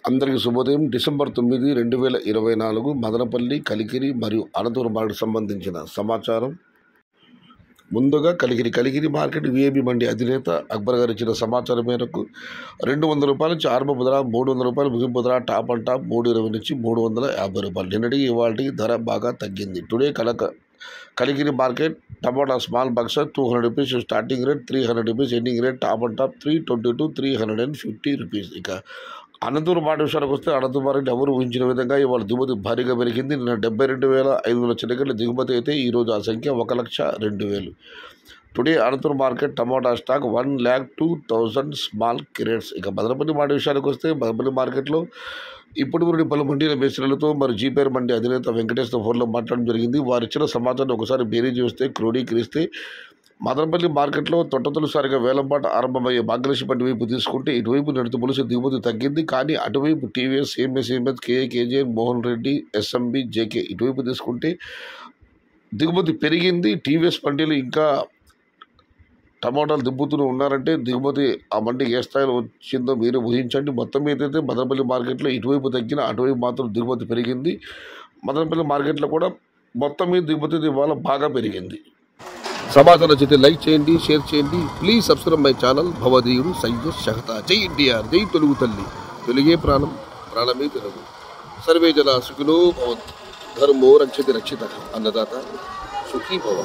అందరికీ శుభోదయం. డిసెంబర్ 9, 2024 మదనపల్లి, కలికిరి మరియు అనంతపురం మార్కెట్ సంబంధించిన సమాచారం. ముందుగా కలికిరి మార్కెట్ విఐబి మండి అధినేత అక్బర్ గారు ఇచ్చిన సమాచారం మేరకు 200 రూపాయల నుంచి ఆరంభ ధర, 300 రూపాయలు ముగింపు ధర, టాప్ అండ్ టాప్ 320 నుంచి 350 రూపాయలు. నిన్నటికి ఇవాళకి ధర బాగా తగ్గింది. Today Kalikiri market tomato small box 200 rupees starting rate, 300 rupees ending rate, top and top 320 to 350 rupees. ఇక అనంతపురం మాట విషయానికి వస్తే అనంతపురం మార్కెట్ ఎవరు ఊహించిన విధంగా ఇవాళ దిగుమతి భారీగా పెరిగింది. నిన్న 72,500 చిన్నగడ్ల దిగుమతి అయితే ఈరోజు ఆ సంఖ్య 1,02,000. టుడే అనంతపురం మార్కెట్ టమాటా స్టాక్ 1,02,000 స్మాల్ క్రేట్స్. ఇక మదనపల్లి మాట విషయానికి వస్తే మదనపల్లి మార్కెట్లో ఇప్పుడు పలు మండీల మేస్త్రీలతో మరి జీపేర్ మండి అధినేత వెంకటేశ్వర ఫోన్లో మాట్లాడడం జరిగింది. వారు ఇచ్చిన సమాచారం ఒకసారి బేరీజ్ చేస్తే క్రోడీకరిస్తే మదనపల్లి మార్కెట్లో తొట్టతొలిసారిగా వేలంపాట ఆరంభమయ్యే భాగ్యలక్ష్మి పండి వైపు తీసుకుంటే ఇటువైపు నడుతూ పులుసు దిగుమతి తగ్గింది. కానీ అటువైపు TVS, MS, KJ, Mohan Reddy, SMB, JK ఇటువైపు తీసుకుంటే దిగుమతి పెరిగింది. టీవీఎస్ పండిలు ఇంకా టమాటాలు దింపుతూ ఉన్నారంటే దిగుమతి ఆ మండి ఏ స్థాయిలో వచ్చిందో మీరు ఊహించండి. మొత్తం ఏదైతే మదనపల్లి మార్కెట్లో ఇటువైపు తగ్గిన అటువైపు మాత్రం దిగుమతి పెరిగింది. మదనపల్లి మార్కెట్లో కూడా మొత్తం మీద దిగుమతి ఇవాళ బాగా పెరిగింది. సమాచారం నచ్చితే లైక్ చేయండి, షేర్ చేయండి. Please subscribe my channel. భవదీయుడు సయ్యద్ షహతా. జై ఎన్టీఆర్, జై తెలుగు తల్లి. తెలుగే ప్రాణం, ప్రాణమే తెలుగు. సర్వే జన సుఖినో భవంతు. ధర్మో రక్షతి రక్షిత. అన్నదాత సుఖీ భవ.